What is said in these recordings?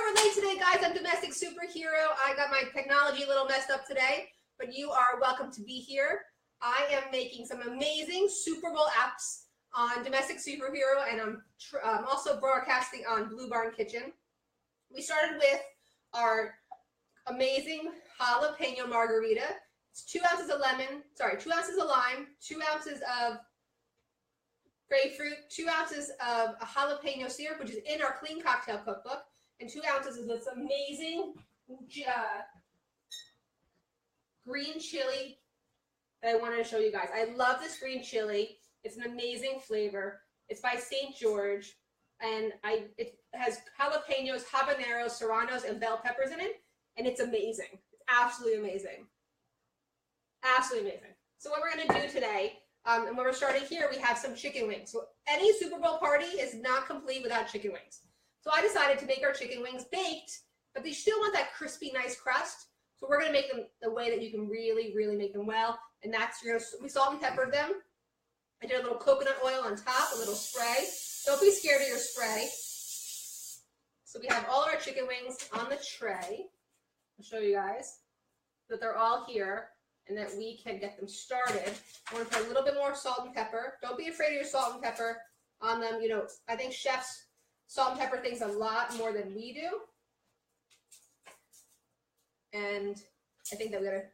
we're late today, guys. I'm Domestic Superhero. I got my technology a little messed up today, but you are welcome to be here. I am making some amazing Super Bowl apps on Domestic Superhero, and I'm also broadcasting on Blue Barn Kitchen. We started with our amazing jalapeno margarita. It's 2 ounces of lemon, 2 ounces of lime, 2 ounces of grapefruit, 2 ounces of a jalapeno syrup, which is in our clean cocktail cookbook, and 2 ounces of this amazing green chili that I wanted to show you guys. I love this green chili. It's an amazing flavor. It's by St. George, and it has jalapenos, habaneros, serranos, and bell peppers in it, and it's amazing. It's absolutely amazing. Absolutely amazing. So what we're going to do today, and when we're starting here, we have some chicken wings. So any Super Bowl party is not complete without chicken wings. So I decided to make our chicken wings baked, but they still want that crispy, nice crust. So we're going to make them the way that you can really, really make them well. And that's, we salt and peppered them. I did a little coconut oil on top, a little spray. Don't be scared of your spray. So we have all our chicken wings on the tray. I'll show you guys that they're all here and that we can get them started. I want to put a little bit more salt and pepper. Don't be afraid of your salt and pepper on them. You know, I think chefs salt and pepper things a lot more than we do. And I think that we're going to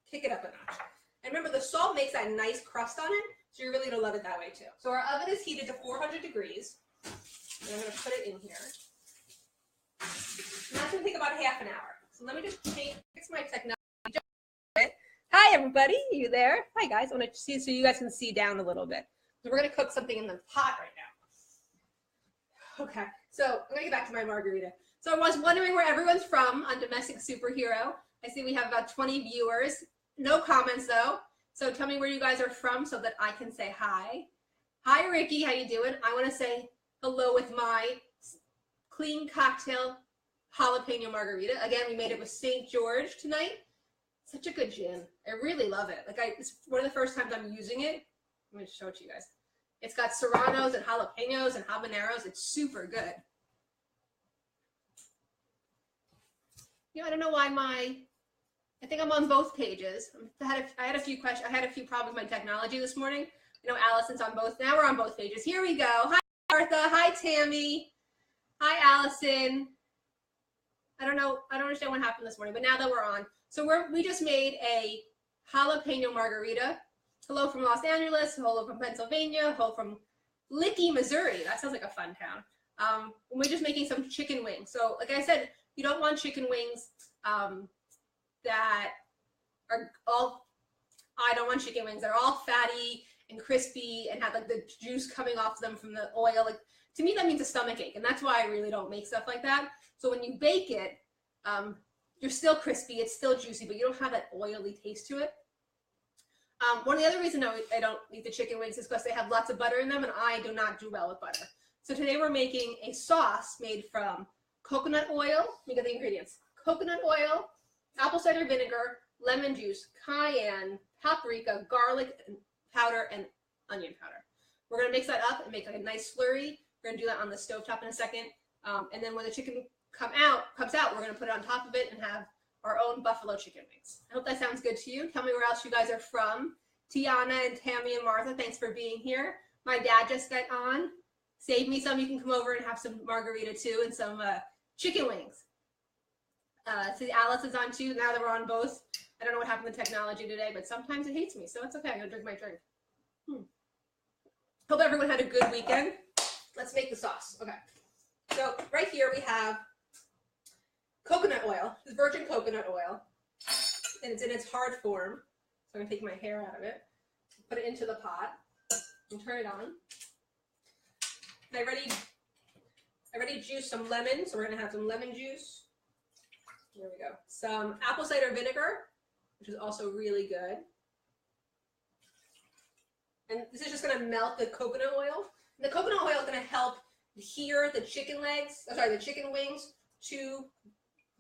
kick it up a notch. And remember, the salt makes that nice crust on it, so you're really going to love it that way too. So our oven is heated to 400 degrees. And I'm going to put it in here. And that's going to take about half an hour. So let me just fix my technology. Hi, everybody. Are you there? Hi, guys. I want to see so you guys can see down a little bit. So we're going to cook something in the pot right now. Okay, so I'm going to get back to my margarita. So I was wondering where everyone's from on Domestic Superhero. I see we have about 20 viewers. No comments, though. So tell me where you guys are from so that I can say hi. Hi, Ricky. How you doing? I want to say hello with my clean cocktail jalapeno margarita. Again, we made it with St. George tonight. Such a good gin. I really love it. It's one of the first times I'm using it. Let me just show it to you guys. It's got serranos and jalapenos and habaneros. It's super good. You know, I don't know why I think I'm on both pages. I had a few questions. I had a few problems with my technology this morning. You know, Allison's on both. Now we're on both pages. Here we go. Hi, Martha. Hi, Tammy. Hi, Allison. I don't understand what happened this morning, but now that we're on. So we just made a jalapeno margarita. Hello from Los Angeles. Hello from Pennsylvania. Hello from Licky, Missouri. That sounds like a fun town. We're just making some chicken wings. So like I said, you don't want chicken wings that are all, I don't want chicken wings that are all fatty and crispy and have like the juice coming off them from the oil. Like, to me, that means a stomach ache. And that's why I really don't make stuff like that. So when you bake it, you're still crispy, it's still juicy, but you don't have that oily taste to it. One of the other reasons I don't eat the chicken wings is because they have lots of butter in them, and I do not do well with butter. So today we're making a sauce made from coconut oil. Let me get the ingredients. Coconut oil, apple cider vinegar, lemon juice, cayenne, paprika, garlic powder, and onion powder. We're going to mix that up and make like a nice slurry. We're going to do that on the stovetop in a second. And then when the chicken comes out, we're going to put it on top of it and have our own buffalo chicken wings. I hope that sounds good to you. Tell me where else you guys are from. Tiana and Tammy and Martha, thanks for being here. My dad just got on. Save me some. You can come over and have some margarita too and some chicken wings. See, Alice is on too. Now that we're on both. I don't know what happened to technology today, but sometimes it hates me, so it's okay. I'm going to drink my drink. Hope everyone had a good weekend. Let's make the sauce. Okay. So right here we have coconut oil, this virgin coconut oil, and it's in its hard form. So I'm going to take my hair out of it, put it into the pot, and turn it on. And I already juiced some lemon, so we're going to have some lemon juice. There we go. Some apple cider vinegar, which is also really good. And this is just going to melt the coconut oil. And the coconut oil is going to help adhere the chicken wings to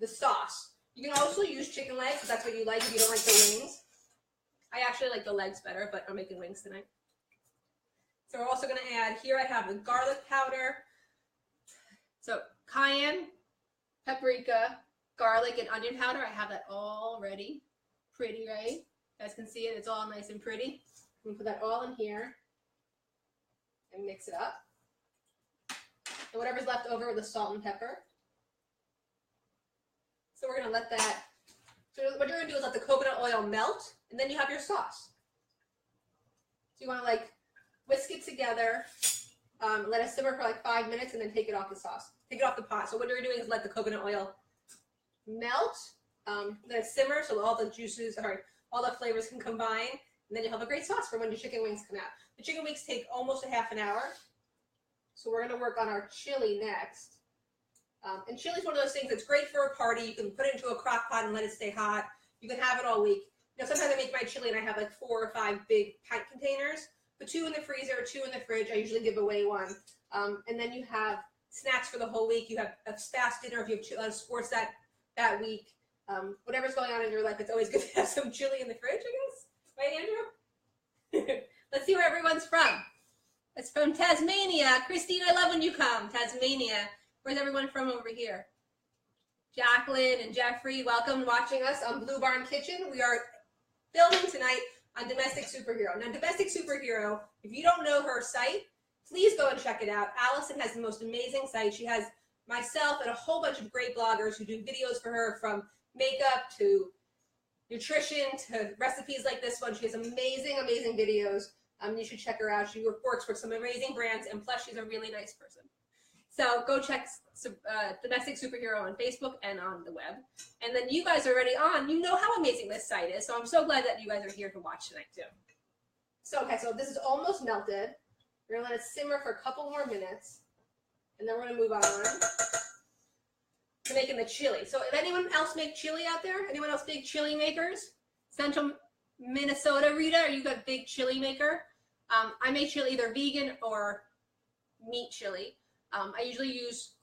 the sauce. You can also use chicken legs if that's what you like, if you don't like the wings. I actually like the legs better, but I'm making wings tonight. So we're also going to add, here I have the garlic powder. So cayenne, paprika, garlic, and onion powder. I have that all ready. Pretty, right? You guys can see it. It's all nice and pretty. I'm going to put that all in here and mix it up. And whatever's left over with the salt and pepper. So we're going to let that, so what you're going to do is let the coconut oil melt, and then you have your sauce. So you want to like whisk it together, let it simmer for like 5 minutes, and then take it off the sauce. Take it off the pot. So what you're doing is let the coconut oil melt, let it simmer so all the juices, all the flavors can combine, and then you'll have a great sauce for when your chicken wings come out. The chicken wings take almost a half an hour. So we're going to work on our chili next. And chili is one of those things that's great for a party. You can put it into a crock pot and let it stay hot. You can have it all week. You know, sometimes I make my chili and I have like 4 or 5 big pint containers. Put 2 in the freezer, 2 in the fridge. I usually give away 1. And then you have snacks for the whole week. You have a fast dinner if you have sports that week. Whatever's going on in your life, it's always good to have some chili in the fridge, I guess. Right, Andrew? Let's see where everyone's from. It's from Tasmania. Christine, I love when you come. Tasmania. Where's everyone from over here? Jacqueline and Jeffrey, welcome watching us on Blue Barn Kitchen. We are filming tonight on Domestic Superhero. Now, Domestic Superhero, if you don't know her site, please go and check it out. Allison has the most amazing site. She has myself and a whole bunch of great bloggers who do videos for her, from makeup to nutrition to recipes like this one. She has amazing, amazing videos. You should check her out. She works for some amazing brands, and plus she's a really nice person. So go check Domestic Superhero on Facebook and on the web. And then you guys are already on. You know how amazing this site is. So I'm so glad that you guys are here to watch tonight too. So, okay, so this is almost melted. We're going to let it simmer for a couple more minutes. And then we're going to move on to making the chili. So if anyone else make chili out there? Anyone else big chili makers? Central Minnesota, Rita, are you a big chili maker? I make chili either vegan or meat chili. I usually use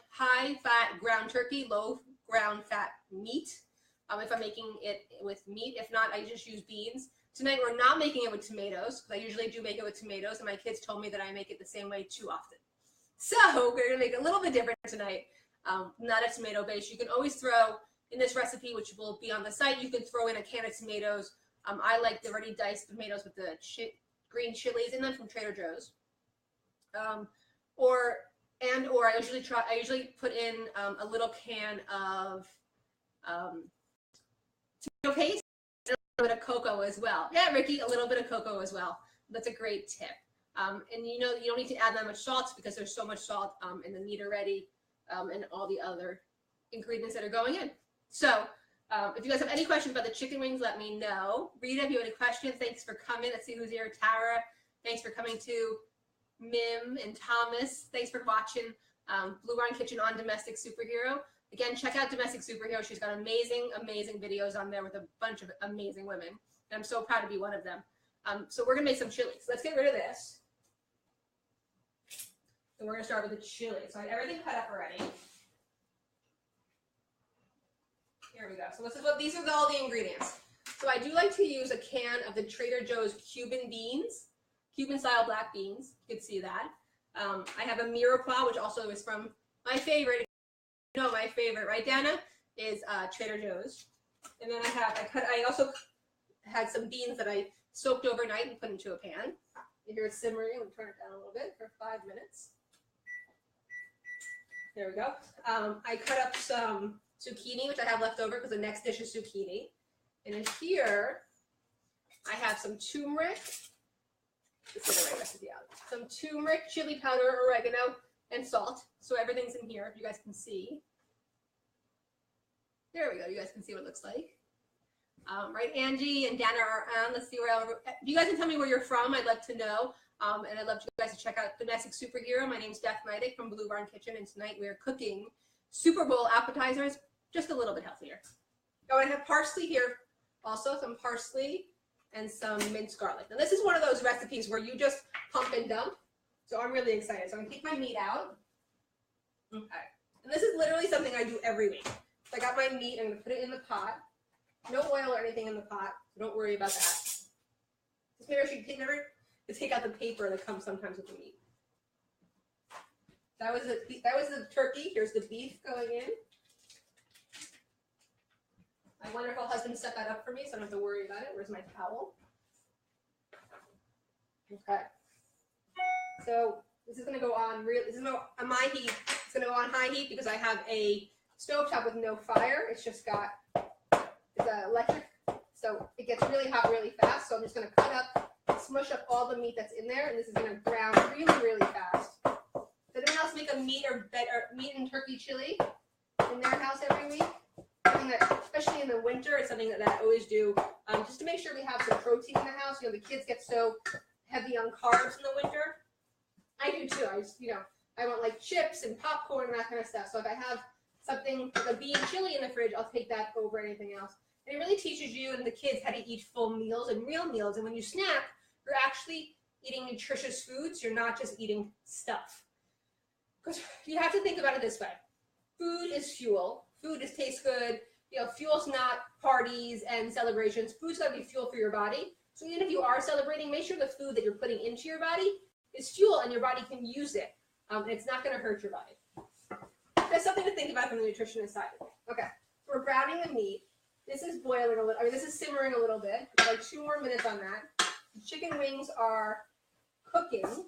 high-fat ground turkey, low-ground-fat meat if I'm making it with meat. If not, I just use beans. Tonight, we're not making it with tomatoes, because I usually do make it with tomatoes, and my kids told me that I make it the same way too often. So we're going to make it a little bit different tonight, not a tomato base. You can always throw, in this recipe, which will be on the site, you can throw in a can of tomatoes. I like the already diced tomatoes with the green chilies in them from Trader Joe's. Or I usually put in a little can of tomato paste, and a little bit of cocoa as well. Yeah, Ricky, a little bit of cocoa as well. That's a great tip. And you know, you don't need to add that much salt because there's so much salt in the meat already, and all the other ingredients that are going in. So if you guys have any questions about the chicken wings, let me know. Rita, if you have any questions, thanks for coming. Let's see who's here. Tara, thanks for coming too. Mim and Thomas, thanks for watching Blue Barn Kitchen on Domestic Superhero. Again, check out Domestic Superhero. She's got amazing, amazing videos on there with a bunch of amazing women. And I'm so proud to be one of them. So we're going to make some chili. So let's get rid of this. And we're going to start with the chili. So I have everything cut up already. Here we go. So these are all the ingredients. So I do like to use a can of the Trader Joe's Cuban beans. Cuban style black beans. You can see that. I have a mirepoix, which also is from my favorite. You know my favorite, right, Dana? Is Trader Joe's. And then I also had some beans that I soaked overnight and put into a pan. You hear it simmering. We'll turn it down a little bit for 5 minutes. There we go. I cut up some zucchini, which I have left over because the next dish is zucchini. And in here, I have some turmeric. Let's get the right recipe out. Some turmeric, chili powder, oregano, and salt. So everything's in here, if you guys can see. There we go. You guys can see what it looks like. Right, Angie and Dana are on. Let's see where you guys can tell me where you're from. I'd love to know. And I'd love you guys to check out Domestic Superhero. My name's Beth Neidig from Blue Barn Kitchen, and tonight we are cooking Super Bowl appetizers, just a little bit healthier. Oh, I have parsley here, also some parsley and some minced garlic. Now this is one of those recipes where you just pump and dump. So I'm really excited. So I'm gonna take my meat out. Okay. And this is literally something I do every week. So I got my meat, I'm gonna put it in the pot. No oil or anything in the pot, so don't worry about that. Just make sure you take out the paper that comes sometimes with the meat. That was the turkey. Here's the beef going in. My wonderful husband set that up for me, so I don't have to worry about it. Where's my towel? Okay. So this is going to go on this is on my heat. It's going to go on high heat because I have a stovetop with no fire. It's just got, it's electric, so it gets really hot really fast. So I'm just going to cut up, smush up all the meat that's in there, and this is going to brown really, really fast. Does anyone else make a meat or meat and turkey chili in their house every week? Something that, especially in the winter, it's something that I always do, just to make sure we have some protein in the house. You know, the kids get so heavy on carbs in the winter. I do too. I just, I want like chips and popcorn and that kind of stuff. So if I have something like a bean chili in the fridge, I'll take that over anything else. And it really teaches you and the kids how to eat full meals and real meals. And when you snack, you're actually eating nutritious foods. You're not just eating stuff. Because you have to think about it this way. Food is fuel. Food tastes good. Fuel's not parties and celebrations. Food's got to be fuel for your body. So even if you are celebrating, make sure the food that you're putting into your body is fuel and your body can use it. And it's not going to hurt your body. That's something to think about from the nutritionist side of it. Okay, so we're browning the meat. This is boiling a little. This is simmering a little bit. Like 2 more minutes on that. The chicken wings are cooking.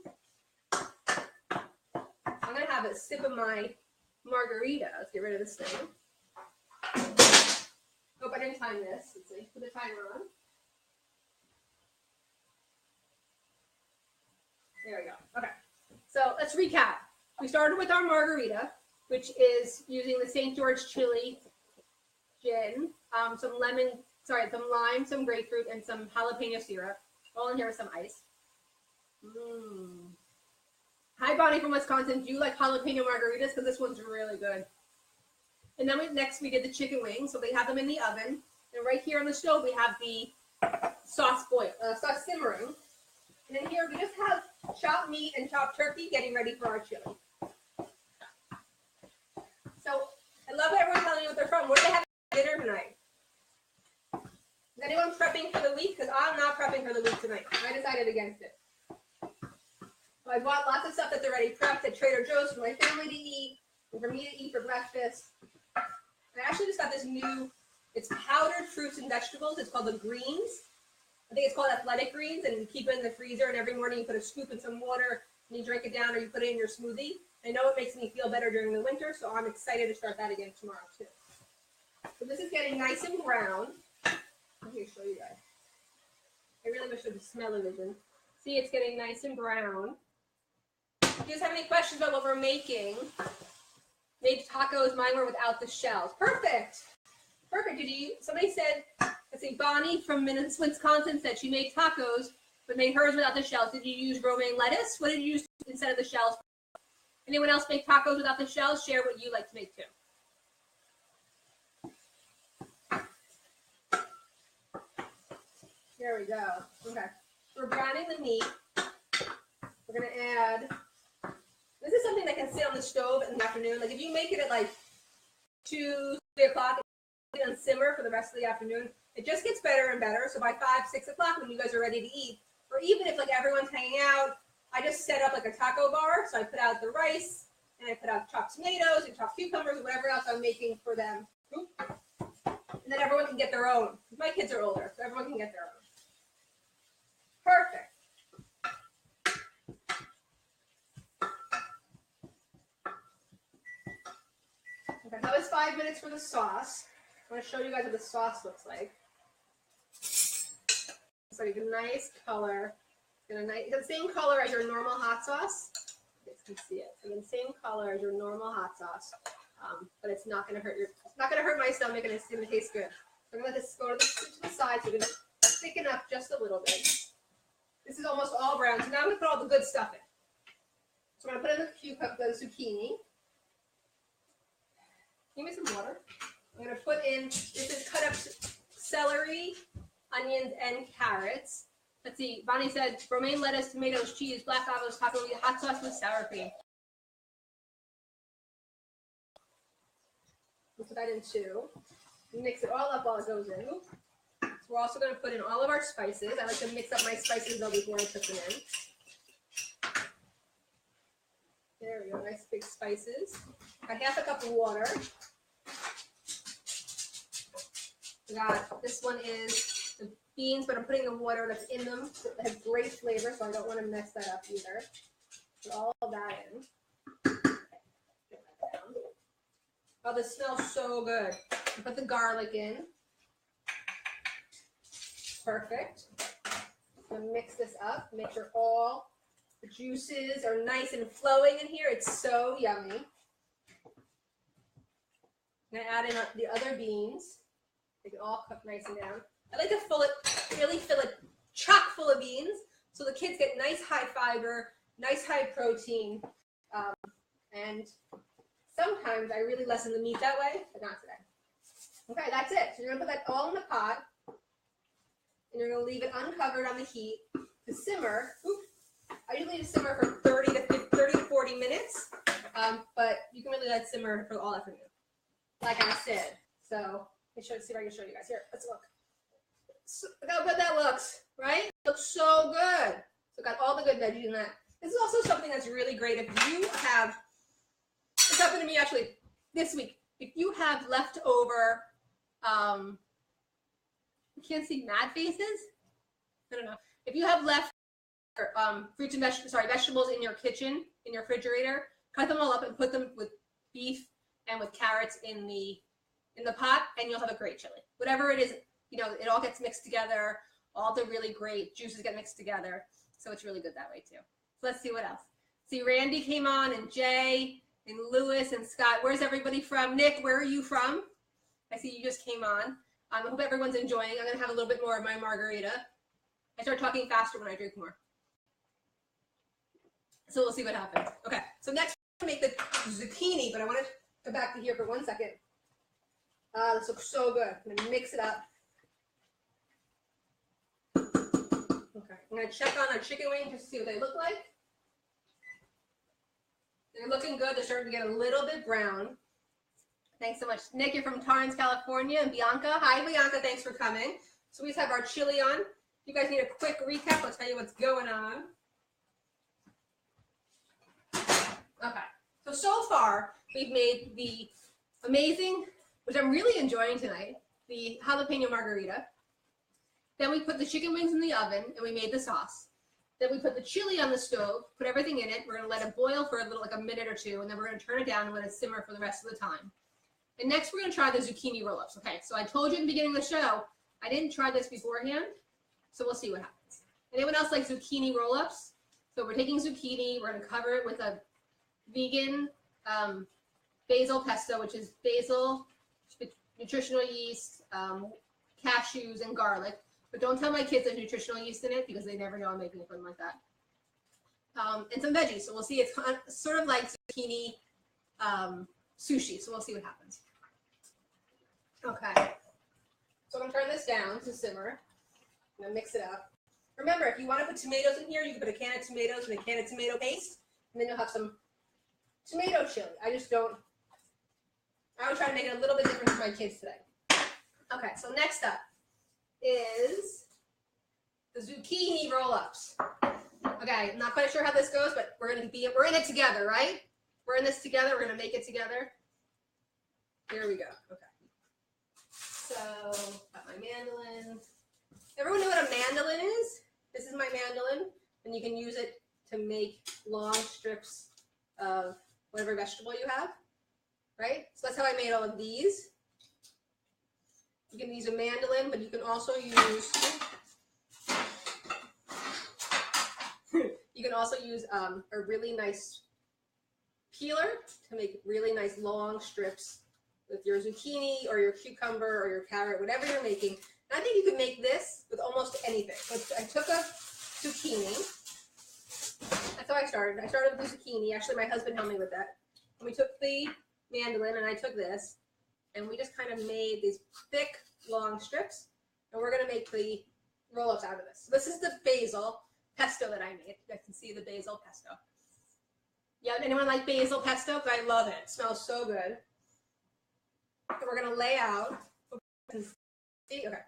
I'm going to have a sip of my margarita. Let's get rid of this thing. Hope I didn't time this. Let's see. Put the timer on. There we go. Okay. So let's recap. We started with our margarita, which is using the St. George chili gin, some lime, some grapefruit, and some jalapeno syrup. All in here with some ice. Hi, Bonnie from Wisconsin. Do you like jalapeno margaritas? Because this one's really good. And then next we did the chicken wings. So we have them in the oven. And right here on the stove, we have the sauce simmering. And then here we just have chopped meat and chopped turkey getting ready for our chili. So I love everyone telling me what they're from. What do they have for dinner tonight? Is anyone prepping for the week? Because I'm not prepping for the week tonight. I decided against it. So I bought lots of stuff that's already prepped at Trader Joe's for my family to eat and for me to eat for breakfast. I actually just got this new, it's powdered fruits and vegetables. It's called the greens. I think it's called athletic greens, and you keep it in the freezer, and every morning you put a scoop in some water and you drink it down or you put it in your smoothie. I know it makes me feel better during the winter, so I'm excited to start that again tomorrow too. So this is getting nice and brown. Let me show you guys. I really wish it was smell-o-vision. See, it's getting nice and brown. If you guys have any questions about what we're making, made tacos. Mine were without the shells. Perfect. Perfect. Somebody said, let's see, Bonnie from Wisconsin said she made tacos, but made hers without the shells. Did you use romaine lettuce? What did you use instead of the shells? Anyone else make tacos without the shells? Share what you like to make too. There we go. Okay. We're browning the meat. We're going to add, this is something that can sit on the stove in the afternoon. Like if you make it at like 2, 3 o'clock and simmer for the rest of the afternoon, it just gets better and better. So by 5, 6 o'clock when you guys are ready to eat, or even if like everyone's hanging out, I just set up like a taco bar. So I put out the rice and I put out chopped tomatoes and chopped cucumbers and whatever else I'm making for them. And then everyone can get their own. My kids are older, so everyone can get their own. Perfect. Okay, that was 5 minutes for the sauce. I want to show you guys what the sauce looks like. So you get a nice color. It's the same color as your normal hot sauce. You guys can see it. So the same color as your normal hot sauce, but it's not going to hurt my stomach, and it's going to taste good. So I'm going to let this go to the side. So you're going to thicken up just a little bit. This is almost all brown. So now I'm going to put all the good stuff in. So I'm going to put in the zucchini. Give me some water. I'm going to put in, this is cut up celery, onions, and carrots. Let's see, Bonnie said romaine lettuce, tomatoes, cheese, black olives, taco, hot sauce with sour cream. We'll put that in too. Mix it all up while it goes in. So we're also going to put in all of our spices. I like to mix up my spices though before I put them in. There we go, nice big spices. Got half a cup of water. I got, this one is the beans, but I'm putting the water that's in them. It has great flavor, so I don't want to mess that up either. Put all of that in. Oh, this smells so good. Put the garlic in. Perfect. I'm gonna mix this up. Make sure all the juices are nice and flowing in here. It's so yummy. I'm gonna add in the other beans. Make it all cook nice and down. I like to really fill it chock full of beans so the kids get nice high fiber, nice high protein, and sometimes I really lessen the meat that way, but not today. Okay, that's it. So you're gonna put that all in the pot, and you're gonna leave it uncovered on the heat to simmer. Oops. I usually leave it to simmer for 30 to 40 minutes, but you can really let it simmer for all afternoon, like I said. So let me see if I can show you guys. Here, let's look. So, look how good that looks, right? It looks so good. So got all the good veggies in that. This is also something that's really great if you have, this happened to me actually this week. If you have leftover, you can't see mad faces? I don't know. If you have left fruits and vegetables in your kitchen, in your refrigerator, cut them all up and put them with beef and with carrots in the pot, and you'll have a great chili. Whatever it is, you know, it all gets mixed together. All the really great juices get mixed together. So it's really good that way too. So let's see what else. See, Randy came on, and Jay, and Lewis, and Scott. Where's everybody from? Nick, where are you from? I see you just came on. I hope everyone's enjoying. I'm going to have a little bit more of my margarita. I start talking faster when I drink more. So we'll see what happens. Okay, so next I'm going to make the zucchini, but I want to go back to here for 1 second. This looks so good. I'm going to mix it up. Okay, I'm going to check on our chicken wings just to see what they look like. They're looking good. They're starting to get a little bit brown. Thanks so much. Nick, you're from Torrance, California. And Bianca. Hi, Bianca. Thanks for coming. So we just have our chili on. If you guys need a quick recap, I'll tell you what's going on. Okay. So far, we've made the amazing, which I'm really enjoying tonight, the jalapeno margarita. Then we put the chicken wings in the oven, and we made the sauce. Then we put the chili on the stove, put everything in it. We're going to let it boil for a little, like a minute or two, and then we're going to turn it down and let it simmer for the rest of the time. And next, we're going to try the zucchini roll-ups. Okay, so I told you in the beginning of the show, I didn't try this beforehand, so we'll see what happens. Anyone else like zucchini roll-ups? So we're taking zucchini, we're going to cover it with a vegan basil pesto, which is basil, nutritional yeast, cashews, and garlic. But don't tell my kids there's nutritional yeast in it because they never know I'm making something like that. And some veggies. So we'll see. It's sort of like zucchini sushi. So we'll see what happens. Okay. So I'm going to turn this down to simmer. I'm going to mix it up. Remember, if you want to put tomatoes in here, you can put a can of tomatoes and a can of tomato paste. And then you'll have some tomato chili. I would try to make it a little bit different for my kids today. Okay, so next up is the zucchini roll-ups. Okay, I'm not quite sure how this goes, but we're in it together, right? We're in this together. We're gonna make it together. Here we go. Okay. So got my mandolin. Everyone know what a mandolin is? This is my mandolin, and you can use it to make long strips of whatever vegetable you have, right? So that's how I made all of these. You can use a mandolin, but you can also use a really nice peeler to make really nice long strips with your zucchini or your cucumber or your carrot, whatever you're making. And I think you can make this with almost anything. So I took a zucchini. That's how I started. I started with the zucchini. Actually, my husband helped me with that. And we took the mandolin, and I took this, and we just kind of made these thick, long strips. And we're going to make the roll-ups out of this. So this is the basil pesto that I made. You guys can see the basil pesto. Yeah, anyone like basil pesto? Because I love it. It smells so good. So we're going to lay out. See? Okay.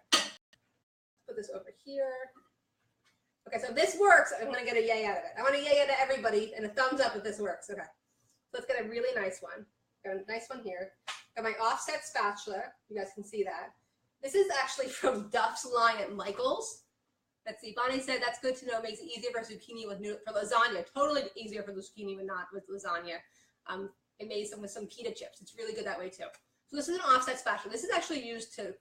Put this over here. Okay, so if this works, I'm going to get a yay out of it. I want a yay out of everybody and a thumbs up if this works. Okay. So let's get a really nice one. Got a nice one here. Got my offset spatula. You guys can see that. This is actually from Duff's line at Michael's. Let's see, Bonnie said that's good to know. Makes it easier for zucchini for lasagna. Totally easier for the zucchini, but not with lasagna. It made some with some pita chips. It's really good that way too. So this is an offset spatula. This is actually used to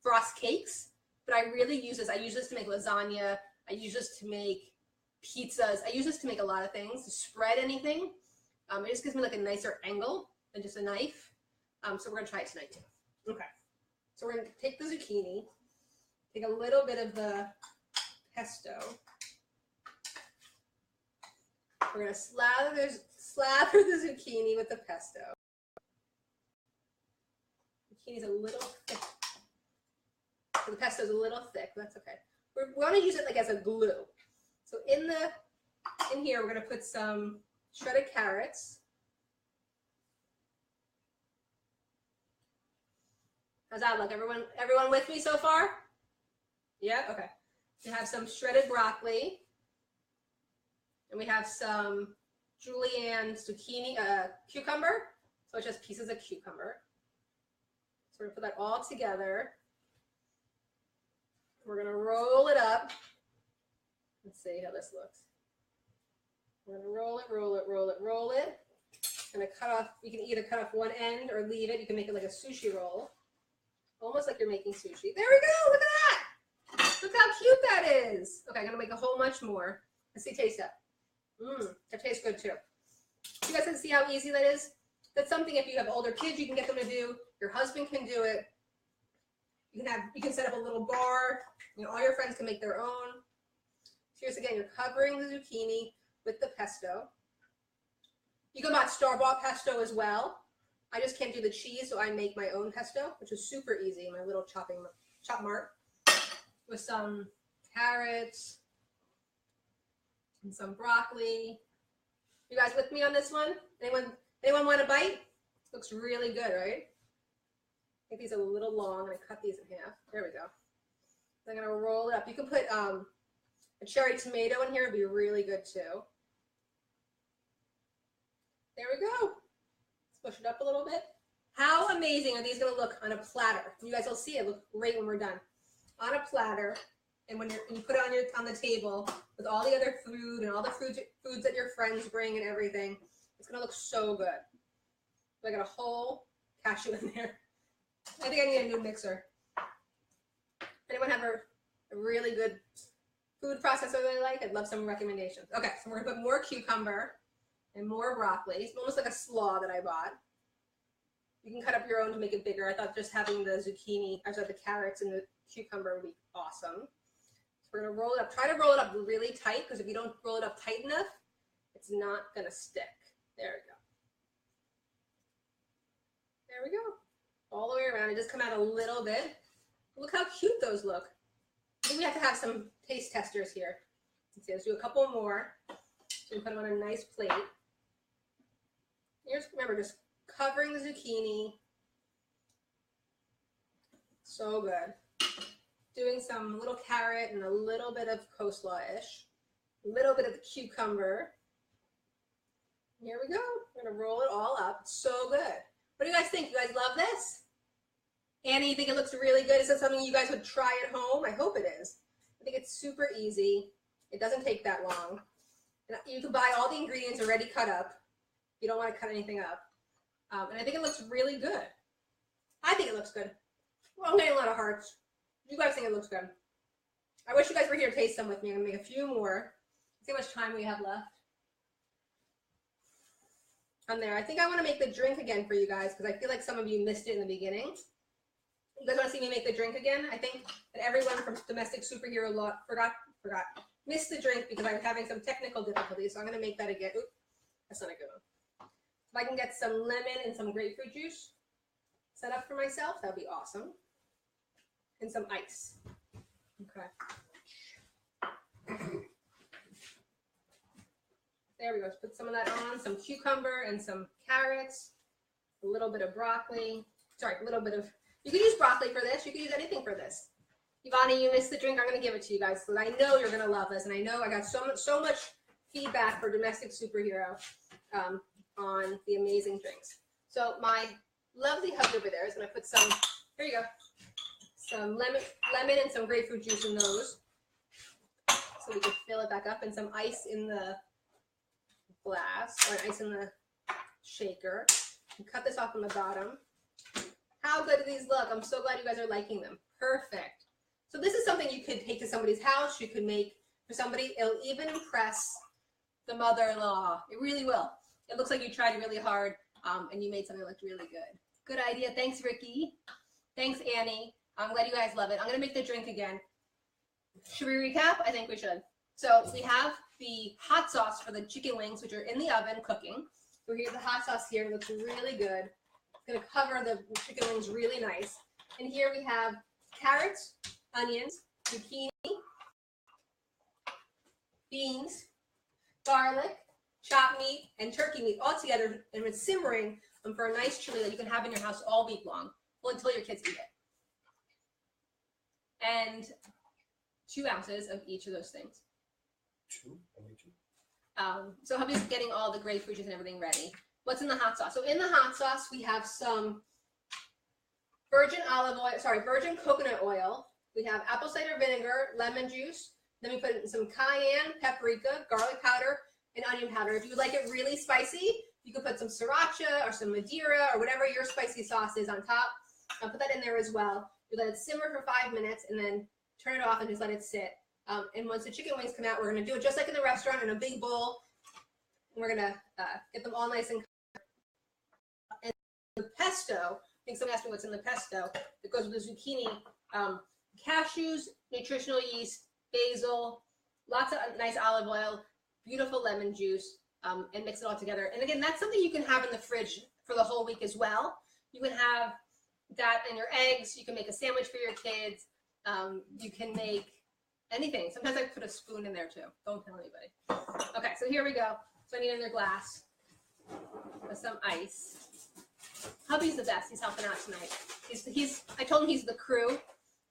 frost cakes, but I really use this. I use this to make lasagna. I use this to make pizzas. I use this to make a lot of things, to spread anything. It just gives me like a nicer angle than just a knife. So we're gonna try it tonight too. Okay. So we're gonna take the zucchini, take a little bit of the pesto. We're gonna slather the zucchini with the pesto. Zucchini's a little thick. So the pesto's a little thick, but that's okay. We want to use it like as a glue. So in here, we're gonna put some shredded carrots. How's that look? Everyone with me so far? Yeah, okay. We have some shredded broccoli. And we have some julienne zucchini, cucumber. So it's just pieces of cucumber. So we're gonna put that all together. We're gonna roll it up. Let's see how this looks. We're gonna roll it, roll it, roll it, roll it. Gonna cut off, you can either cut off one end or leave it. You can make it like a sushi roll. Almost like you're making sushi. There we go, look at that. Look how cute that is. Okay, I'm gonna make a whole bunch more. Let's see, taste that. That tastes good too. You guys can see how easy that is? That's something if you have older kids, you can get them to do. Your husband can do it. You can set up a little bar. You know, all your friends can make their own. So here's again, you're covering the zucchini with the pesto. You can buy store-bought pesto as well. I just can't do the cheese, so I make my own pesto, which is super easy. My little chop mart with some carrots and some broccoli. You guys with me on this one? Anyone want a bite? Looks really good, right? I think these are a little long. I'm gonna cut these in half. There we go. I'm gonna roll it up. You can put a cherry tomato in here. It'd be really good too. There we go. Let's push it up a little bit. How amazing are these gonna look on a platter? You guys will see it look great when we're done. On a platter, and when you put it on the table with all the other food and all the foods that your friends bring and everything, it's gonna look so good. So I got a whole cashew in there. I think I need a new mixer. Anyone have a really good food processor that I like? I'd love some recommendations. Okay, so we're gonna put more cucumber and more broccoli. It's almost like a slaw that I bought. You can cut up your own to make it bigger. I thought just having the the carrots and the cucumber would be awesome. So we're gonna roll it up. Try to roll it up really tight, because if you don't roll it up tight enough, it's not gonna stick. There we go. There we go. All the way around. It just come out a little bit. Look how cute those look. I think we have to have some taste testers here. Let's do a couple more. So we put them on a nice plate. Here's, remember, just covering the zucchini. So good. Doing some little carrot and a little bit of coleslaw-ish. A little bit of the cucumber. Here we go. We're going to roll it all up. It's so good. What do you guys think? You guys love this? Annie, you think it looks really good? Is that something you guys would try at home? I hope it is. I think it's super easy. It doesn't take that long. And you can buy all the ingredients already cut up. You don't want to cut anything up. And I think it looks really good. I think it looks good. Well, I'm getting a lot of hearts. You guys think it looks good? I wish you guys were here to taste some with me. I'm going to make a few more. See how much time we have left. On there. I think I want to make the drink again for you guys, because I feel like some of you missed it in the beginning. You guys want to see me make the drink again? I think that everyone from Domestic Superhero missed the drink because I was having some technical difficulties. So I'm going to make that again. Oop, that's not a good one. If I can get some lemon and some grapefruit juice set up for myself, that'd be awesome. And some ice. Okay. There we go. Let's put some of that on. Some cucumber and some carrots. A little bit of broccoli. Sorry, a little bit of... You can use broccoli for this. You can use anything for this. Ivani, you missed the drink. I'm going to give it to you guys, because I know you're going to love this. And I know I got so much feedback for Domestic Superhero on the amazing drinks. So my lovely hubby over there is going to put some... Here you go. some lemon and some grapefruit juice in those. So we can fill it back up, and some ice in the glass, or ice in the shaker. And cut this off on the bottom. How good do these look? I'm so glad you guys are liking them. Perfect. So this is something you could take to somebody's house. You could make for somebody. It'll even impress the mother-in-law. It really will. It looks like you tried really hard, and you made something that looked really good. Good idea. Thanks, Ricky. Thanks, Annie. I'm glad you guys love it. I'm going to make the drink again. Should we recap? I think we should. So we have the hot sauce for the chicken wings, which are in the oven cooking. So here's the hot sauce here. It looks really good. It's going to cover the chicken wings really nice. And here we have carrots, onions, zucchini, beans, garlic, chopped meat, and turkey meat all together, and it's simmering for a nice chili that you can have in your house all week long, well, until your kids eat it. And 2 ounces of each of those things. So hubby's getting all the grapefruit juice and everything ready. What's in the hot sauce? So in the hot sauce, we have some virgin coconut oil. We have apple cider vinegar, lemon juice. Then we put in some cayenne, paprika, garlic powder, and onion powder. If you would like it really spicy, you could put some sriracha or some Madeira or whatever your spicy sauce is on top. I'll put that in there as well. You let it simmer for 5 minutes and then turn it off and just let it sit. And once the chicken wings come out, we're going to do it just like in the restaurant in a big bowl. And we're going to get them all nice and covered. And the pesto, I think someone asked me what's in the pesto. It goes with the zucchini, cashews, nutritional yeast, basil, lots of nice olive oil, beautiful lemon juice, and mix it all together. And again, that's something you can have in the fridge for the whole week as well. You can have that in your eggs. You can make a sandwich for your kids. You can make anything. Sometimes I put a spoon in there too. Don't tell anybody. Okay, so here we go. So I need another glass with some ice. Hubby's the best. He's helping out tonight. I told him he's the crew.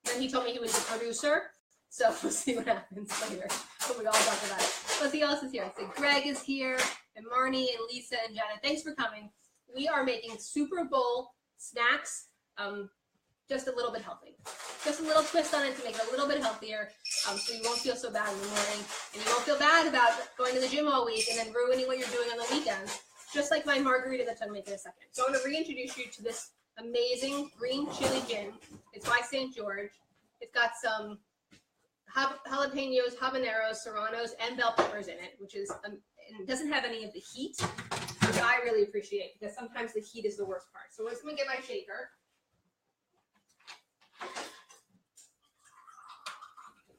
Then he told me he was the producer. So we'll see what happens later. But we all talk about it. Let's see who else is here. So Greg is here, and Marnie, and Lisa, and Jenna. Thanks for coming. We are making Super Bowl snacks, just a little bit healthy. Just a little twist on it to make it a little bit healthier, so you won't feel so bad in the morning, and you won't feel bad about going to the gym all week and then ruining what you're doing on the weekends. Just like my margarita that I'm making in a second. So I'm going to reintroduce you to this amazing green chili gin. It's by St. George. It's got some jalapenos, habaneros, serranos, and bell peppers in it, which is and it doesn't have any of the heat, which I really appreciate because sometimes the heat is the worst part. So I'm going to get my shaker.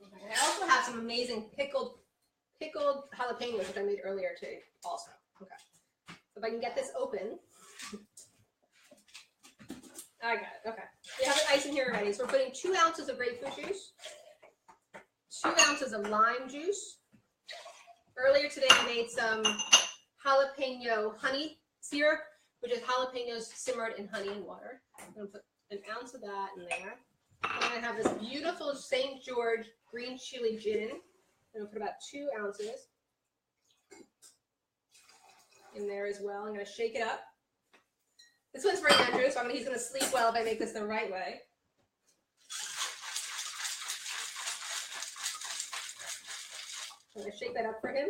Okay, I also have some amazing pickled jalapenos, which I made earlier too, also. Okay. So if I can get this open. I got it. Okay. We have the ice in here already. So we're putting 2 ounces of grapefruit juice, 2 ounces of lime juice. Earlier today, I made some jalapeno honey syrup, which is jalapenos simmered in honey and water. I'm going to put an ounce of that in there. I'm going to have this beautiful St. George green chili gin. I'm going to put about 2 ounces in there as well. I'm going to shake it up. This one's for Andrew, so he's going to sleep well if I make this the right way. I'm going to shake that up for him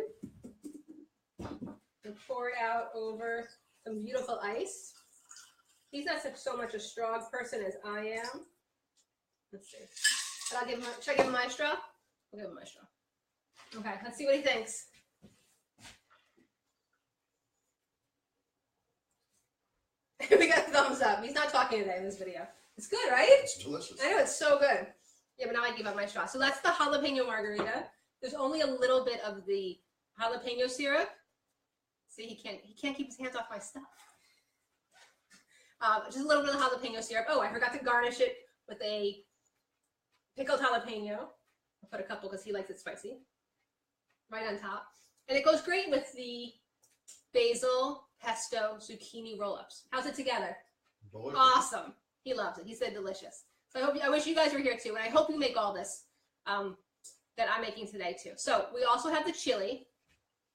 and pour it out over some beautiful ice. He's not so much a strong person as I am. Let's see. But I'll give him. Should I give him my straw? I'll give him my straw. Okay, let's see what he thinks. We got a thumbs up. He's not talking today in this video. It's good, right? It's delicious. I know, it's so good. Yeah, but now I give up my straw. So that's the jalapeno margarita. There's only a little bit of the jalapeno syrup. See, he can't keep his hands off my stuff. Just a little bit of jalapeno syrup. Oh, I forgot to garnish it with a pickled jalapeno. I'll put a couple because he likes it spicy. Right on top. And it goes great with the basil, pesto, zucchini roll-ups. How's it together? Delicious. Awesome. He loves it. He said delicious. So I wish you guys were here too, and I hope you make all this that I'm making today too. So we also have the chili.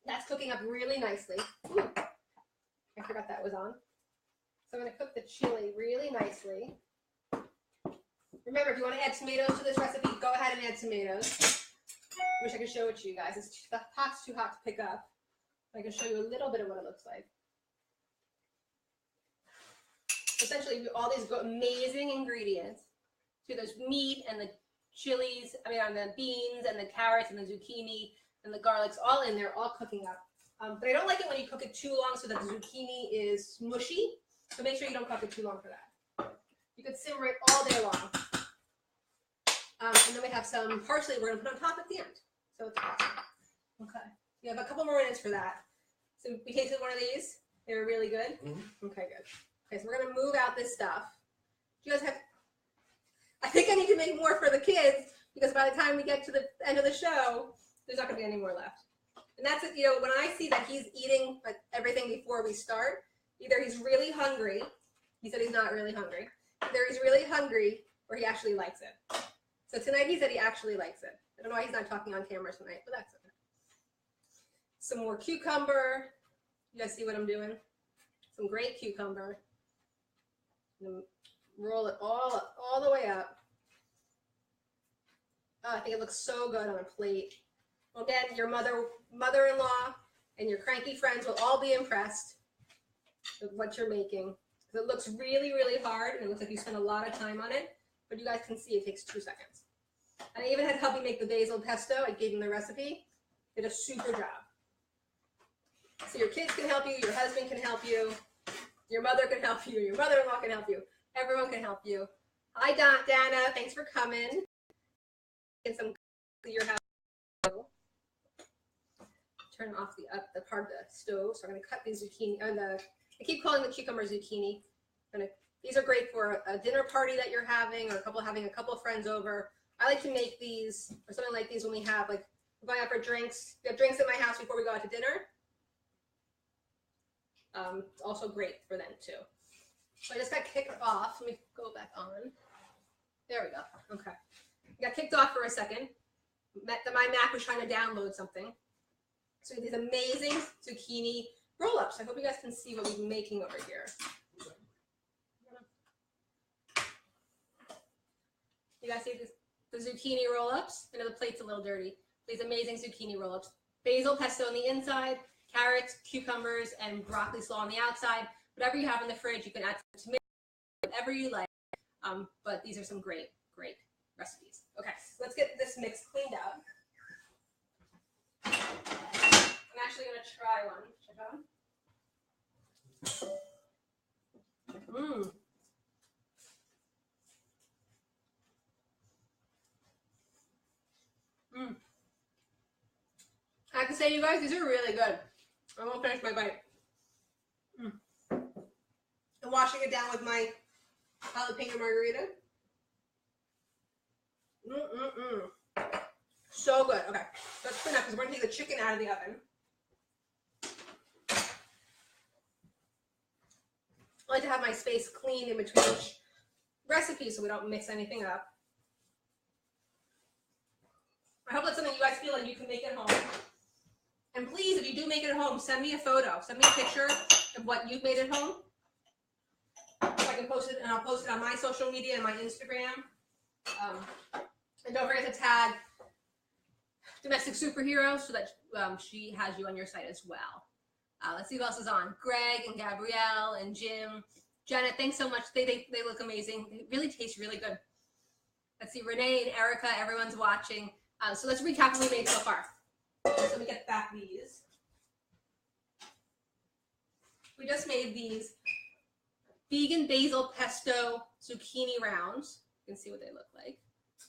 That's cooking up really nicely. Ooh, I forgot that was on. So I'm going to cook the chili really nicely. Remember, you want to add tomatoes to this recipe, go ahead and add tomatoes. Wish I could show it to you guys. The pot's too hot to pick up. I can show you a little bit of what it looks like. Essentially, all these amazing ingredients. So there's meat and the chilies, and the beans and the carrots and the zucchini and the garlics all in there, all cooking up. But I don't like it when you cook it too long so that the zucchini is mushy. So make sure you don't cook it too long for that. You could simmer it all day long. And then we have some parsley we're going to put on top at the end. So it's awesome. Okay. You have a couple more minutes for that. So we tasted one of these. They were really good? Mm-hmm. Okay, good. Okay, so we're going to move out this stuff. Do you guys have... I think I need to make more for the kids because by the time we get to the end of the show, there's not going to be any more left. And that's it. When I see that he's eating like everything before we start, either he's really hungry. He said he's not really hungry. Either he's really hungry or he actually likes it. So tonight he said he actually likes it. I don't know why he's not talking on camera tonight, but that's okay. Some more cucumber. You guys see what I'm doing? Some great cucumber. Roll it all the way up. Oh, I think it looks so good on a plate. Again, your mother-in-law and your cranky friends will all be impressed with what you're making. It looks really, really hard, and it looks like you spend a lot of time on it, but you guys can see it takes 2 seconds. And I even had help me make the basil pesto. I gave him the recipe. Did a super job. So your kids can help you, your husband can help you, your mother can help you, your mother-in-law can help you. Everyone can help you. Hi, Dana. Thanks for coming. Get some to your house. Turn off the part of the stove. So I'm going to cut these zucchini. I keep calling the cucumber zucchini. These are great for a dinner party that you're having, or having a couple of friends over. I like to make these or something like these when we have we're going out for drinks. We have drinks at my house before we go out to dinner. It's also great for them too. So I just got kicked off. Let me go back on. There we go. Okay. I got kicked off for a second. My Mac was trying to download something. So these amazing zucchini roll-ups. I hope you guys can see what we've been making over here. You guys see the zucchini roll-ups? I know the plate's a little dirty. These amazing zucchini roll-ups. Basil pesto on the inside, carrots, cucumbers, and broccoli slaw on the outside. Whatever you have in the fridge, you can add some tomatoes, whatever you like. But these are some great, great recipes. Okay, so let's get this mix cleaned up. I'm actually going to try one. Check out. I have to say, you guys, these are really good. I won't finish my bite. I'm washing it down with my jalapeno margarita. So good. Okay, let's clean up because we're going to take the chicken out of the oven. I like to have my space clean in between each recipe so we don't mix anything up. I hope that's something you guys feel like you can make at home. And please, if you do make it at home, send me a photo. Send me a picture of what you've made at home. So I can post it, and I'll post it on my social media and my Instagram. And don't forget to tag Domestic Superhero so that she has you on your site as well. Let's see who else is on. Greg and Gabrielle and Jim. Janet, thanks so much. They look amazing. They really taste really good. Let's see, Renee and Erica, everyone's watching. So let's recap what we made so far. So let me get back these. We just made these vegan basil pesto zucchini rounds. You can see what they look like.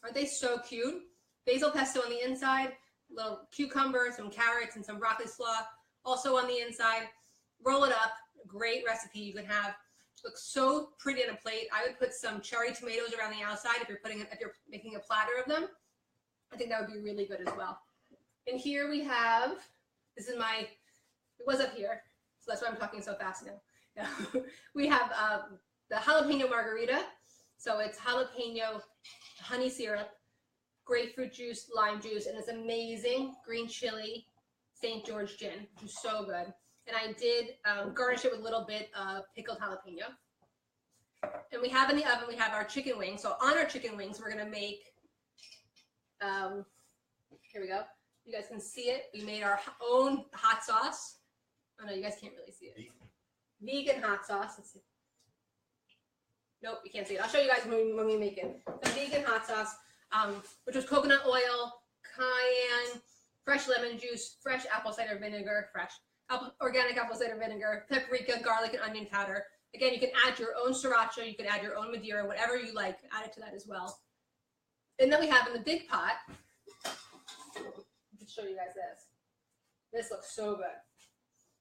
Aren't they so cute? Basil pesto on the inside, little cucumber, some carrots, and some broccoli slaw also on the inside. Roll it up. Great recipe you can have. Looks so pretty on a plate. I would put some cherry tomatoes around the outside if you're making a platter of them. I think that would be really good as well. And here we have, it was up here, so that's why I'm talking so fast now. We have the jalapeno margarita. So it's jalapeno, honey syrup, grapefruit juice, lime juice, and this amazing green chili St. George gin, which is so good. And I did garnish it with a little bit of pickled jalapeno. And we have in the oven, we have our chicken wings. So on our chicken wings, we're gonna make, here we go. You guys can see it. We made our own hot sauce. Oh no, you guys can't really see it. Vegan hot sauce. Let's see. Nope, you can't see it. I'll show you guys when we make it. The vegan hot sauce, which was coconut oil, cayenne, fresh lemon juice, fresh apple cider vinegar, organic apple cider vinegar, paprika, garlic, and onion powder. Again, you can add your own sriracha, you can add your own Madeira, whatever you like, add it to that as well. And then we have in the big pot, I'll show you guys this. This looks so good.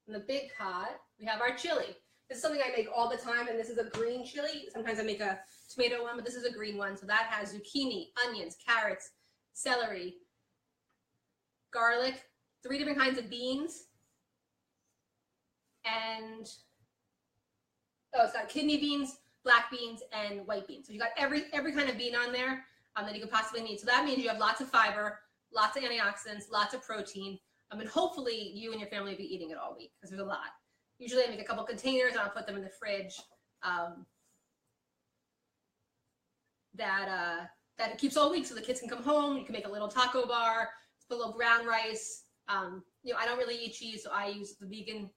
In the big pot, we have our chili. This is something I make all the time, and this is a green chili. Sometimes I make a tomato one, but this is a green one. So that has zucchini, onions, carrots, celery, garlic, 3 different kinds of beans, and it's got kidney beans, black beans, and white beans. So you got every kind of bean on there that you could possibly need. So that means you have lots of fiber, lots of antioxidants, lots of protein, and hopefully you and your family will be eating it all week because there's a lot. Usually I make a couple containers and I'll put them in the fridge. That it keeps all week, so the kids can come home. You can make a little taco bar, put a little brown rice. You know, I don't really eat cheese, so I use the vegan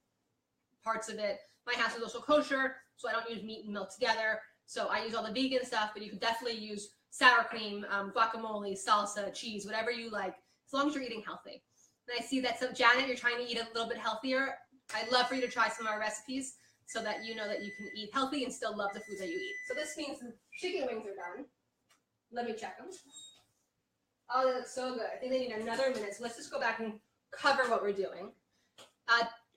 parts of it. My house is also kosher, so I don't use meat and milk together. So I use all the vegan stuff, but you can definitely use sour cream, guacamole, salsa, cheese, whatever you like, as long as you're eating healthy. And I see that, so Janet, you're trying to eat a little bit healthier. I'd love for you to try some of our recipes so that you know that you can eat healthy and still love the food that you eat. So this means the chicken wings are done. Let me check them. Oh, they look so good. I think they need another minute. So let's just go back and cover what we're doing.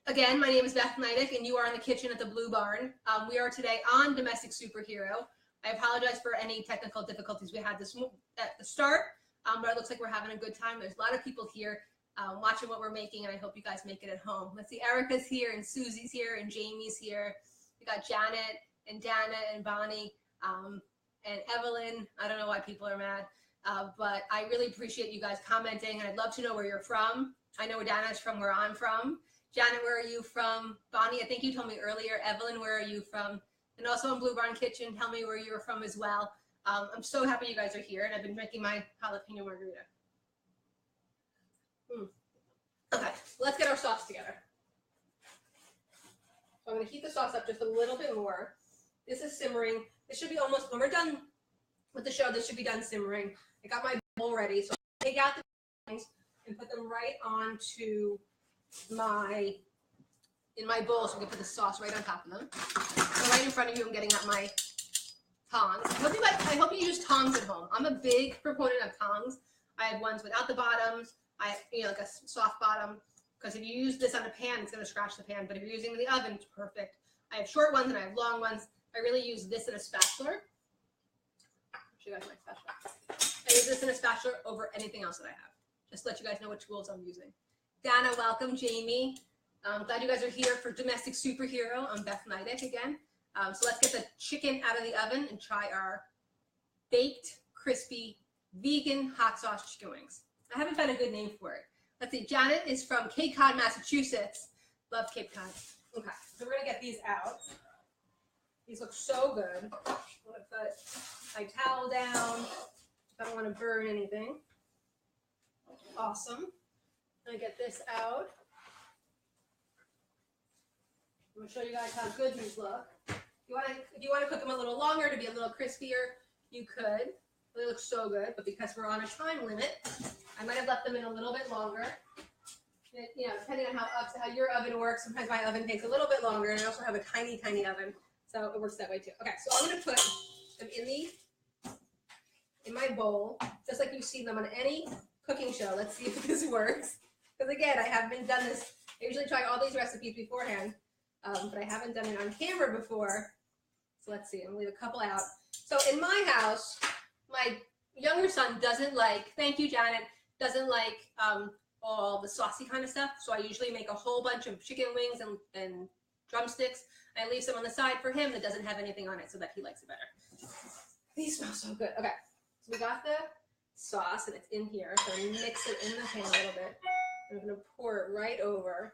Again, my name is Beth Neidick, and you are in the kitchen at the Blue Barn. We are today on Domestic Superhero. I apologize for any technical difficulties we had this at the start, but it looks like we're having a good time. There's a lot of people here watching what we're making, and I hope you guys make it at home. Let's see, Erica's here, and Susie's here, and Jamie's here. We got Janet, and Dana, and Bonnie, and Evelyn. I don't know why people are mad, but I really appreciate you guys commenting, and I'd love to know where you're from. I know where Dana's from, where I'm from. Janet, where are you from? Bonnie, I think you told me earlier. Evelyn, where are you from? And also in Blue Barn Kitchen, tell me where you're from as well. I'm so happy you guys are here, and I've been drinking my jalapeno margarita. Okay, let's get our sauce together. So I'm going to heat the sauce up just a little bit more. This is simmering. This should be almost, when we're done with the show, this should be done simmering. I got my bowl ready, so I'll take out the things and put them right onto in my bowl so we can put the sauce right on top of them. So right in front of you, I'm getting out my tongs. I hope you use tongs at home. I'm a big proponent of tongs. I have ones without the bottoms. I have, like a soft bottom, because if you use this on a pan, it's going to scratch the pan. But if you're using it in the oven, it's perfect. I have short ones and I have long ones. I really use this in a spatula. I'll show you guys my spatula. I use this in a spatula over anything else that I have. Just to let you guys know what tools I'm using. Dana, welcome. Jamie, I'm glad you guys are here for Domestic Superhero. I'm Beth Neidick again. So let's get the chicken out of the oven and try our baked, crispy, vegan hot sauce chicken wings. I haven't found a good name for it. Let's see. Janet is from Cape Cod, Massachusetts. Love Cape Cod. Okay, so we're going to get these out. These look so good. I'm going to put my towel down. I don't want to burn anything. Awesome. I'm going to get this out. I'm going to show you guys how good these look. If you want to cook them a little longer to be a little crispier, you could. They look so good, but because we're on a time limit, I might have left them in a little bit longer. Depending on how your oven works, sometimes my oven takes a little bit longer, and I also have a tiny, tiny oven, so it works that way too. Okay, so I'm going to put them in my bowl, just like you've seen them on any cooking show. Let's see if this works. Because again, I haven't done this. I usually try all these recipes beforehand, but I haven't done it on camera before. So let's see. I'm going to leave a couple out. So in my house, my younger son doesn't like, thank you, Janet, doesn't like all the saucy kind of stuff. So I usually make a whole bunch of chicken wings and drumsticks. I leave some on the side for him that doesn't have anything on it so that he likes it better. These smell so good. Okay, so we got the sauce and it's in here. So I mix it in the pan a little bit. I'm going to pour it right over.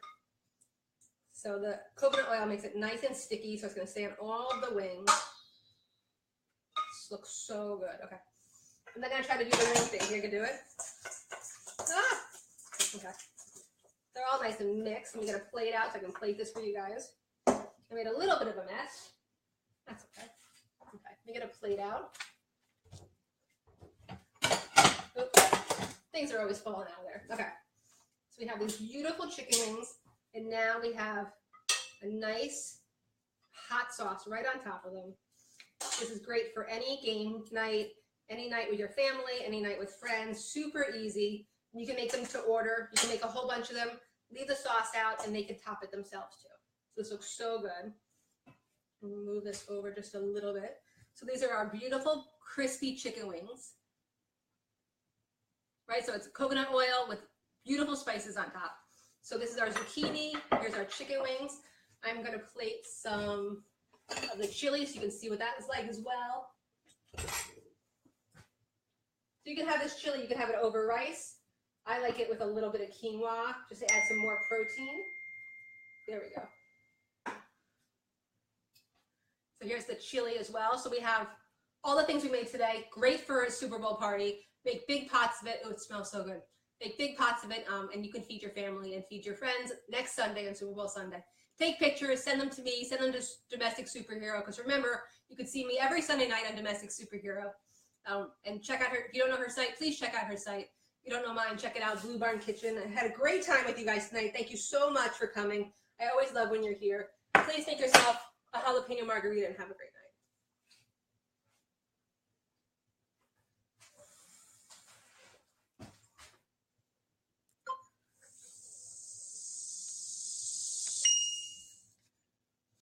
So the coconut oil makes it nice and sticky, so it's going to stay on all of the wings. This looks so good. Okay. I'm not gonna try to do the ring thing. You can do it. Ah! Okay. They're all nice and mixed. Let me get a plate out so I can plate this for you guys. I made a little bit of a mess. That's okay. Okay, let me get a plate out. Oops. Things are always falling out of there. Okay. So we have these beautiful chicken wings, and now we have a nice hot sauce right on top of them. This is great for any game night, any night with your family, any night with friends. Super easy. You can make them to order. You can make a whole bunch of them, leave the sauce out, and they can top it themselves too. So this looks so good. We'll move this over just a little bit. So these are our beautiful crispy chicken wings. Right, so it's coconut oil with beautiful spices on top. So this is our zucchini. Here's our chicken wings. I'm going to plate some of the chili so you can see what that is like as well. So you can have this chili, you can have it over rice. I like it with a little bit of quinoa just to add some more protein. There we go. So here's the chili as well. So we have all the things we made today. Great for a Super Bowl party. Make big pots of it. Oh, it smells so good. Make big pots of it, and you can feed your family and feed your friends next Sunday on Super Bowl Sunday. Take pictures, send them to me, send them to Domestic Superhero, because remember, you can see me every Sunday night on Domestic Superhero. And check out her, if you don't know her site, please check out her site. If you don't know mine, check it out, Blue Barn Kitchen. I had a great time with you guys tonight. Thank you so much for coming. I always love when you're here. Please make yourself a jalapeno margarita and have a great night.